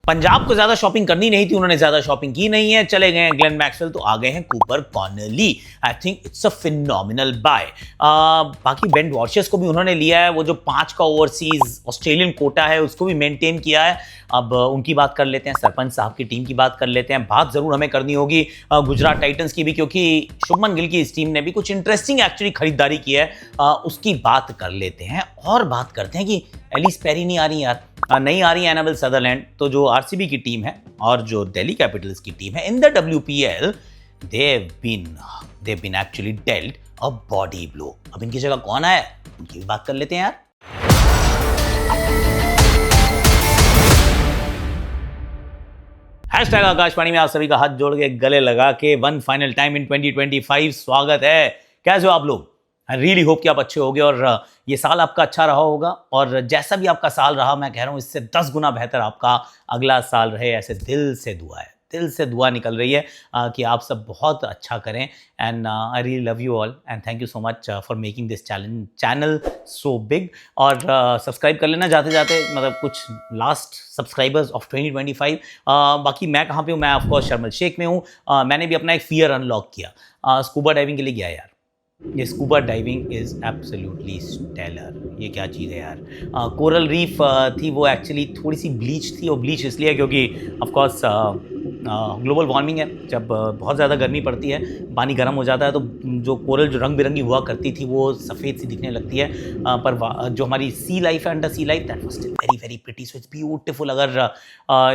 पंजाब को ज्यादा शॉपिंग करनी नहीं थी, उन्होंने ज्यादा शॉपिंग की नहीं है, चले गए हैं ग्लेन मैक्सवेल तो आ गए हैं Cooper Connolly. I think it's a phenomenal buy. बाकी बेन वॉर्शेस को भी उन्होंने लिया है, वो जो 5 का ओवरसीज ऑस्ट्रेलियन कोटा है उसको भी मेंटेन किया है। अब उनकी बात कर लेते हैं, सरपंच साहब की टीम की बात कर लेते हैं। बात जरूर हमें करनी होगी गुजरात टाइटंस की भी, क्योंकि शुभमन गिल की इस टीम ने भी कुछ इंटरेस्टिंग एक्चुअली खरीदारी की है, उसकी बात कर लेते हैं। और बात करते हैं कि एलिस पेरी नहीं आ रही यार, नहीं आ रही है एनाबेल सदरलैंड, तो जो आरसीबी की टीम है और जो दिल्ली कैपिटल्स की टीम है in the WPL they've been actually dealt a body blow। अब इनकी जगह कौन आया, उनकी भी बात कर लेते हैं यार। हैशटैग आकाशवाणी में आप सभी का हाथ जोड़ के गले लगा के वन फाइनल टाइम इन 2025 स्वागत है। कैसे हो आप लोग? आई रियली होप कि आप अच्छे होगे और ये साल आपका अच्छा रहा होगा, और जैसा भी आपका साल रहा मैं कह रहा हूँ इससे 10 गुना बेहतर आपका अगला साल रहे, ऐसे दिल से दुआ है, दिल से दुआ निकल रही है कि आप सब बहुत अच्छा करें। And I really love you all and thank you so much for making this channel so big. और सब्सक्राइब कर लेना जाते जाते, मतलब कुछ लास्ट सब्सक्राइबर्स ऑफ 2025। बाकी मैं कहाँ पे हूँ, मैं ऑफकोर्स शर्मल शेख में हूँ। मैंने भी अपना एक फियर अनलॉक किया, स्कूबा डाइविंग के लिए गया यार। ये scuba diving is absolutely stellar. ये क्या चीज़ है यार। कोरल रीफ थी, वो एक्चुअली थोड़ी सी ब्लीच थी, और ब्लीच इसलिए क्योंकि ऑफकोर्स ग्लोबल वार्मिंग है। जब बहुत ज़्यादा गर्मी पड़ती है, पानी गर्म हो जाता है, तो जो कोरल जो रंग बिरंगी हुआ करती थी वो सफ़ेद सी दिखने लगती है। पर जो हमारी सी लाइफ है, under sea life, that was still very very pretty, so it's beautiful. अगर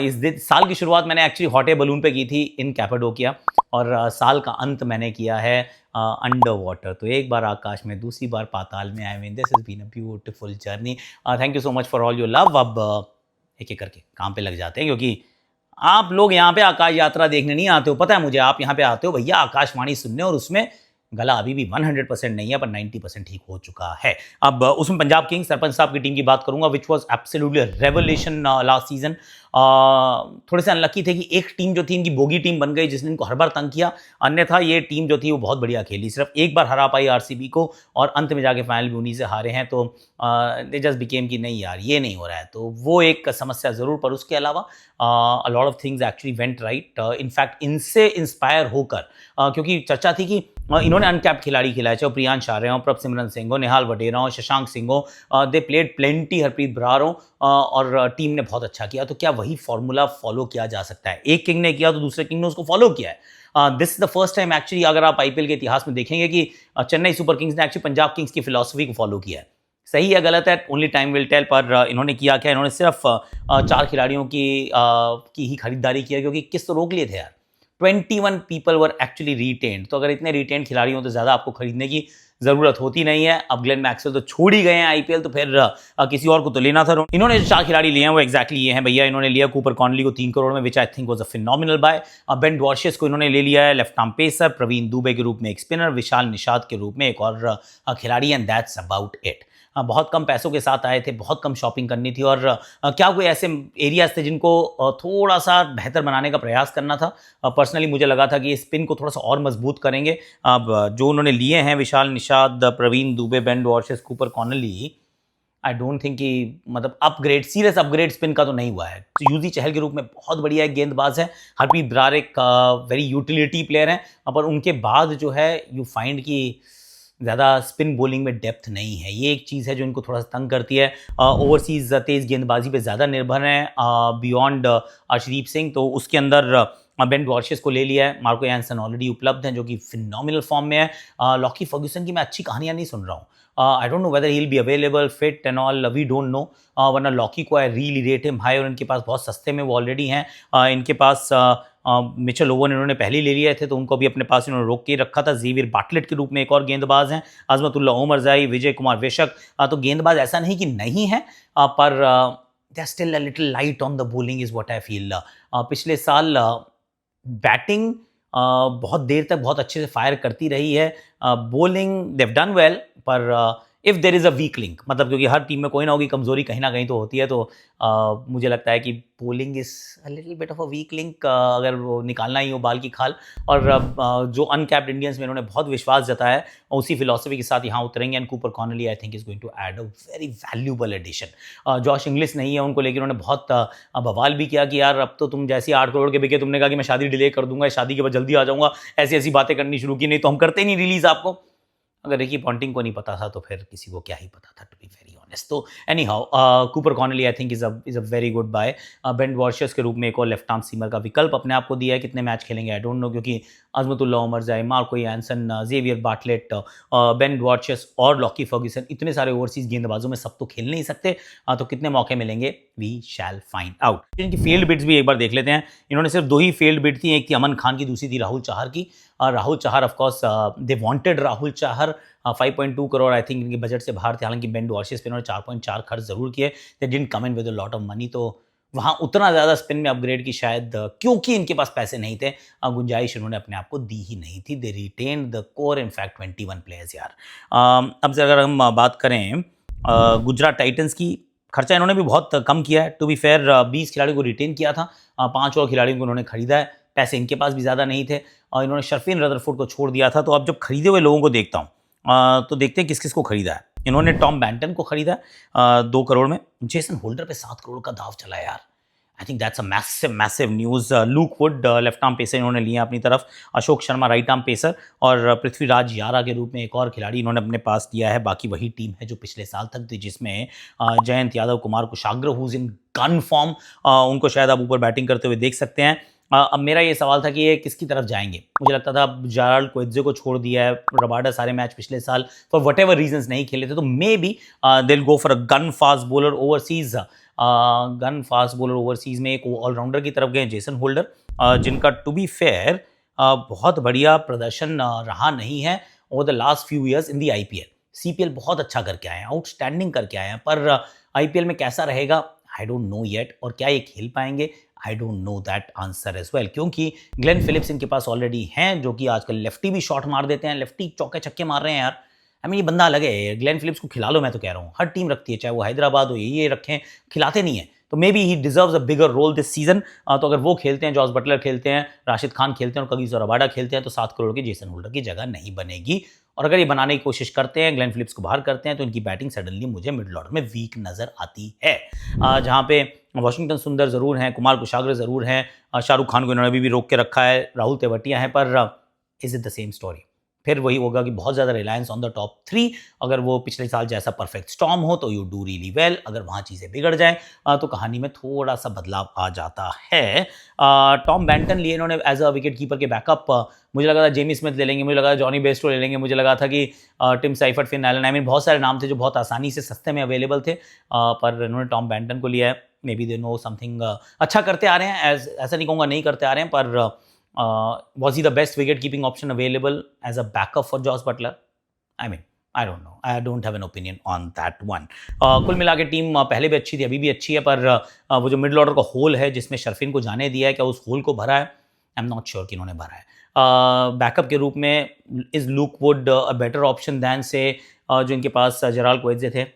इस साल की शुरुआत मैंने एक्चुअली हॉट एयर बलून पे की थी इन कैपाडोकिया, और साल का अंत मैंने किया है अंडर वाटर। तो एक बार आकाश में, दूसरी बार पाताल में। I mean this has been a beautiful journey. Thank you so much for all your love. अब एक एक करके काम पे लग जाते हैं, क्योंकि आप लोग यहाँ पे आकाश यात्रा देखने नहीं आते हो, पता है मुझे। आप यहाँ पे आते हो भैया आकाशवाणी सुनने, और उसमें गला अभी भी 100% नहीं है, पर 90% ठीक हो चुका है। अब उसमें पंजाब किंग्स सरपंच साहब की टीम की बात करूंगा, which was absolutely revolution last season. थोड़े से अनलकी थे कि एक टीम जो थी इनकी बोगी टीम बन गई, जिसने इनको हर बार तंग किया। अन्यथा ये टीम जो थी वो बहुत बढ़िया खेली, सिर्फ एक बार हरा पाई आरसीबी को, और अंत में जाके फाइनल भी उन्हीं से हारे हैं। तो दे जस्ट बिकेम कि नहीं यार ये नहीं हो रहा है, तो वो एक समस्या जरूर। पर उसके अलावा a lot of things actually went right. In fact इनसे इंस्पायर होकर, क्योंकि चर्चा थी कि इन्होंने अनकैप्ड खिलाड़ी खिलाए, चाहे प्रियांश आर्य हो, प्रभसिमरन सिंह हो, निहाल वडेरा हो, शशांक सिंह हो, they played plenty, Harpreet Brar हो, और टीम ने बहुत अच्छा किया। तो क्या वही फॉर्मूला फॉलो किया जा सकता है? एक किंग ने किया तो दूसरे किंग ने उसको फॉलो किया है। This is the first time actually, अगर आप आईपीएल के इतिहास में देखेंगे कि चेन्नई सुपर किंग्स ने एक्चुअली पंजाब किंग्स की फिलॉसफी को फॉलो किया है। सही है गलत है, ओनली टाइम विल टेल। पर इन्होंने किया क्या, इन्होंने सिर्फ 4 खिलाड़ियों की ही खरीदारी किया, क्योंकि किस तो रोक लिए थे यार। 21 पीपल वर एक्चुअली रिटेन्ड। तो अगर इतने रिटेन्ड खिलाड़ी हो तो ज़्यादा आपको खरीदने की ज़रूरत होती नहीं है। अब ग्लेन मैक्सवेल तो छोड़ ही गए हैं आईपीएल, तो फिर किसी और को तो लेना था। इन्होंने जो 4 खिलाड़ी लिए हैं वो एक्जैक्टली ये हैं भैया। इन्होंने लिया कूपर कॉनली को 3 करोड़ में, which I think was a phenomenal buy. Ben Dwarshuis को इन्होंने ले लिया है left arm pacer, Praveen Dubey के रूप में एक स्पिनर, विशाल निषाद के रूप में एक और खिलाड़ी, एंड दैट्स अबाउट इट। बहुत कम पैसों के साथ आए थे, बहुत कम शॉपिंग करनी थी, और क्या कोई ऐसे एरियाज थे जिनको थोड़ा सा बेहतर बनाने का प्रयास करना था। पर्सनली मुझे लगा था कि इस स्पिन को थोड़ा सा और मजबूत करेंगे। अब जो उन्होंने लिए हैं Vishal Nishad, Praveen Dubey, Ben Dwarshuis, Cooper Connolly, I don't think कि मतलब अपग्रेड, सीरियस अपग्रेड स्पिन का तो नहीं हुआ है। तो यूजी चहल के रूप में बहुत बढ़िया एक गेंदबाज है, हरप्रीत बरार एक वेरी यूटिलिटी प्लेयर है, पर उनके बाद जो है यू फाइंड कि ज़्यादा स्पिन बॉलिंग में डेप्थ नहीं है। ये एक चीज़ है जो इनको थोड़ा सा तंग करती है। ओवरसीज़ तेज़ गेंदबाजी पे ज़्यादा निर्भर हैं बियॉन्ड अर्शदीप सिंह, तो उसके अंदर बेन वॉर्शेस को ले लिया है। मार्को यानसन ऑलरेडी उपलब्ध हैं, जो कि फिनोमिनल फॉर्म में है। लॉकी फर्ग्यूसन की मैं अच्छी कहानियाँ नहीं सुन रहा हूँ। I don't know whether he will be available, fit and all, we don't know. वरना लॉकी को I really rate him high, और इनके पास बहुत सस्ते में वो ऑलरेडी हैं। इनके पास मिचेल ओवन इन्होंने पहले ले लिए थे, तो उनको भी अपने पास इन्होंने रोक के रखा था। जेवियर बाटलेट के रूप में एक और गेंदबाज हैं, अजमतुल्ला ओमरजाई, विजय कुमार वेशक। तो गेंदबाज ऐसा नहीं कि नहीं है, पर they are still a little light on the bowling is what I feel. पिछले साल बैटिंग बहुत देर तक बहुत अच्छे से फायर करती रही है। बॉलिंग देव डन वेल, पर if there is a weak link, मतलब क्योंकि हर टीम में कोई ना होगी कमजोरी कहीं ना कहीं तो होती है, तो मुझे लगता है कि polling is a little bit of a weak link, अगर वो निकालना ही हो बाल की खाल। और जो अनकैप्ड इंडियंस में इन्होंने बहुत विश्वास जताया है, उसी फिलॉसफी के साथ यहाँ उतरेंगे। And Cooper Connolly I think is going to add a very valuable addition. Josh Inglis नहीं है, उनको लेकर उन्होंने बहुत बवाल भी किया कि यार अब तो तुम जैसे 8 करोड़ के बिके, तुमने कहा कि मैं शादी डिले कर दूंगा, शादी के बाद जल्दी आ जाऊंगा, ऐसी ऐसी बातें करनी शुरू की, नहीं तो हम करते नहीं रिलीज आपको। अगर रिकी पॉन्टिंग को नहीं पता था तो फिर किसी को क्या ही पता था, टू बी वेरी ऑनेस्ट। तो anyhow Cooper Connolly I think is a very good buy. Ben Dwarshuis के रूप में एक और लेफ्ट आर्म सीमर का विकल्प अपने आप को दिया है। कितने मैच खेलेंगे आई डोंट नो, क्योंकि Azmatullah Omarzai, Marco Jansen, Xavier Bartlett, Ben Dwarshuis और लॉकी फर्ग्यूसन, इतने सारे ओवरसीज गेंदबाजों में सब तो खेल नहीं सकते। तो कितने मौके मिलेंगे, वी शैल फाइंड आउट। इनकी फील्ड बिट्स भी एक बार देख लेते हैं। इन्होंने सिर्फ 2 ही फील्ड बिट थी, एक थी अमन खान की, दूसरी थी राहुल चाहर की। Rahul Chahar of course they wanted Rahul Chahar, 5.2 crore I think इनके बजट से बाहर थे। हालांकि बेन वॉर्शियस पे इन्होंने 4.4 खर्च जरूर किए, they didn't come in with a lot of money. तो वहाँ उतना ज़्यादा स्पिन में अपग्रेड की शायद क्योंकि इनके पास पैसे नहीं थे, गुंजाइश इन्होंने अपने आप को दी ही नहीं थी। They retained the core, in fact 21 players यार। अब से अगर हम बात करें गुजरात टाइटंस की, खर्चा इन्होंने भी बहुत कम किया है। टू बी फेयर 20 खिलाड़ियों को रिटेन किया था, 5 और खिलाड़ियों को उन्होंने खरीदा है। पैसे इनके पास भी ज़्यादा नहीं थे और इन्होंने शर्फिन रदरफोर्ड को छोड़ दिया था। तो अब जब खरीदे हुए लोगों को देखता हूँ तो देखते हैं किस किस को खरीदा है। इन्होंने टॉम बैंटन को खरीदा है 2 करोड़ में। जेसन होल्डर पे 7 करोड़ का दाव चला है यार। I think that's a massive news. Look would left arm pacer इन्होंने लिया अपनी तरफ, Ashok Sharma right arm pacer और पृथ्वीराज यारा के रूप में एक और खिलाड़ी इन्होंने अपने पास लिया है। बाकी वही टीम है जो पिछले साल तक थी, जिसमें जयंत यादव, कुमार कुशाग्र हुज इन गन फॉर्म, उनको शायद आप ऊपर बैटिंग करते हुए देख सकते हैं। अब मेरा ये सवाल था कि ये किसकी तरफ जाएंगे। मुझे लगता था जेराल्ड कोएत्जे को छोड़ दिया है, रबाडा सारे मैच पिछले साल फॉर वट एवर रीजंस नहीं खेले थे, तो मे बी दिल go for a gun fast bowler overseas. Gun fast bowler overseas में एक ऑलराउंडर की तरफ गए, जेसन होल्डर, जिनका टू बी फेयर बहुत बढ़िया प्रदर्शन रहा नहीं है over the last few years in the IPL. CPL बहुत अच्छा करके आए हैं, आउटस्टैंडिंग करके आए हैं, पर आईपीएल में कैसा रहेगा आई डोंट नो येट। और क्या ये खेल पाएंगे, I don't know that answer as well, क्योंकि ग्लेन फिलिप्स इनके पास ऑलरेडी हैं, जो कि आजकल लेफ्टी भी शॉट मार देते हैं, लेफ्टी चौके छक्के मार रहे हैं यार। आई मीन ये बंदा अलग है। ग्लेन फिलिप्स को खिला लो, मैं तो कह रहा हूँ, हर टीम रखती है, चाहे वो हैदराबाद हो, ये रखें, खिलाते नहीं है। तो maybe he deserves a bigger role this season. तो अगर वो खेलते हैं, जॉस बटलर खेलते हैं, राशिद खान खेलते हैं और कगिसो रबाडा खेलते हैं, तो 7 करोड़ के जेसन होल्डर की जगह नहीं बनेगी। और अगर ये बनाने की कोशिश करते हैं, ग्लेन फिलिप्स को बाहर करते हैं, तो इनकी बैटिंग सडनली मुझे मिडिल ऑर्डर में वीक नजर आती है। जहाँ पे वॉशिंगटन सुंदर जरूर हैं, कुमार कुशाग्र जरूर हैं, शाहरुख खान को इन्होंने अभी भी रोक के रखा है, राहुल तेवटिया हैं, पर is it the same story? फिर वही होगा कि बहुत ज़्यादा रिलायंस ऑन द टॉप 3। अगर वो पिछले साल जैसा परफेक्ट स्टॉर्म हो तो यू डू रियली वेल, अगर वहाँ चीज़ें बिगड़ जाएं तो कहानी में थोड़ा सा बदलाव आ जाता है। टॉम बैंटन लिए इन्होंने एज अ विकेट कीपर के बैकअप। मुझे लगा था जेमी स्मिथ ले लेंगे, मुझे लगा था जॉनी बेस्टो ले लेंगे, मुझे लगा था कि Tim Seifert, Finn Allen, I mean बहुत सारे नाम थे जो बहुत आसानी से सस्ते में अवेलेबल थे, पर इन्होंने टॉम बैंटन को लिया है। May be they know something, अच्छा करते आ रहे हैं, ऐसा नहीं कहूँगा नहीं करते आ रहे हैं, पर was he the best wicket keeping option available as a backup for Josh Butler? I mean, I don't know. I don't have an opinion on that one. कुल मिला के टीम पहले भी अच्छी थी, अभी भी अच्छी है, पर वो जो मिडिल ऑर्डर का होल है जिसमें शर्फिन को जाने दिया है, क्या उस होल को भरा है? आई एम नॉट श्योर कि इन्होंने भरा है। बैकअप के रूप में is look would a better option then से जो इनके पास जेराल्ड कोएत्जे थे?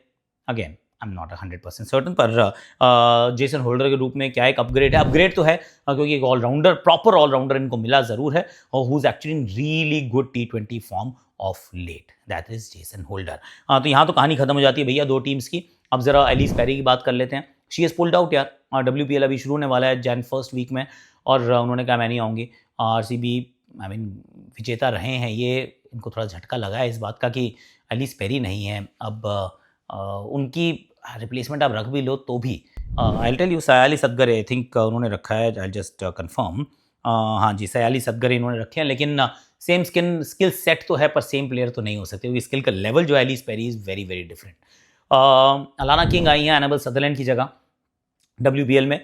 Again I am not 100% certain, पर जेसन होल्डर के रूप में क्या एक अपग्रेड है? अपग्रेड तो है, क्योंकि एक ऑलराउंडर, प्रॉपर ऑलराउंडर इनको मिला जरूर है, और who is actually in really good T20 form of late, that is Jason Holder. तो यहाँ तो कहानी खत्म हो जाती है भैया 2 टीम्स की। अब जरा एलिस पेरी की बात कर लेते हैं। शी इज पुल्ड आउट यार, WPL अभी शुरू होने वाला है जैन फर्स्ट वीक में, और उन्होंने कहा मैं नहीं आऊँगी। RCB आई मीन विजेता रहे हैं, ये इनको थोड़ा झटका लगा है इस बात का कि एलिस पेरी नहीं है। अब उनकी रिप्लेसमेंट आप रख भी लो तो भी, I tell you, Sayali Satghare I think उन्होंने रखा है, आई जस्ट कंफर्म, हाँ जी सयाली सदगरे इन्होंने रखे हैं, लेकिन सेम स्किल सेट तो है, पर सेम प्लेयर तो नहीं हो सकते, क्योंकि स्किल का लेवल जो है Ellyse Perry is very very different. Alana King आई हैं एनाबेल सदरलैंड की जगह WPL में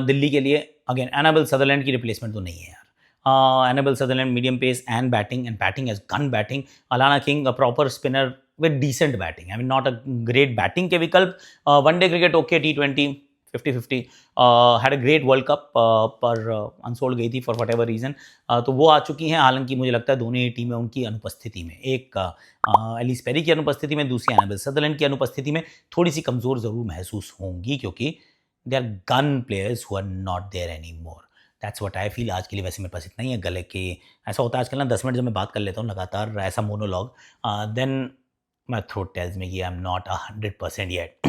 दिल्ली के लिए। अगेन एनाबेल सदरलैंड की रिप्लेसमेंट तो नहीं है यार। Annabel Sutherland medium pace and batting as gun batting. Alana King a proper spinner with decent batting, I mean not a great batting के विकल्प। One day cricket okay, T20 50-50, had a great world cup, पर unsold गई थी for what ever reason. तो वो आ चुकी हैं, हालांकि मुझे लगता है दोनों ही टीमें उनकी अनुपस्थिति में, एक एलिस पेरी की अनुपस्थिति में, दूसरी एनाबेल सदरलैंड की अनुपस्थिति में थोड़ी सी कमज़ोर ज़रूर महसूस होंगी, क्योंकि they are gun players who are not there any more. That's what I feel. आज के लिए वैसे मेरे पास इतना ही है। गले के ऐसा होता है आजकल ना, 10 मिनट जब मैं बात कर लेता हूँ लगातार ऐसा monologue, then my throat tells me कि आई एम नॉट 100% येट।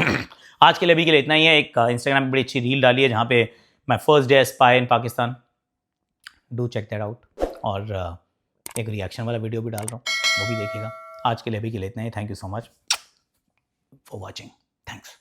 आज के लिए अभी के लिए इतना ही है। एक इंस्टाग्राम पे बड़ी अच्छी रील डाली है जहाँ पे my first day spy in Pakistan, do check that out. और एक रिएक्शन वाला वीडियो भी डाल रहा हूँ, वो भी देखिएगा। आज के लिए अभी के लिए इतना ही। Thank you so much for watching. Thanks.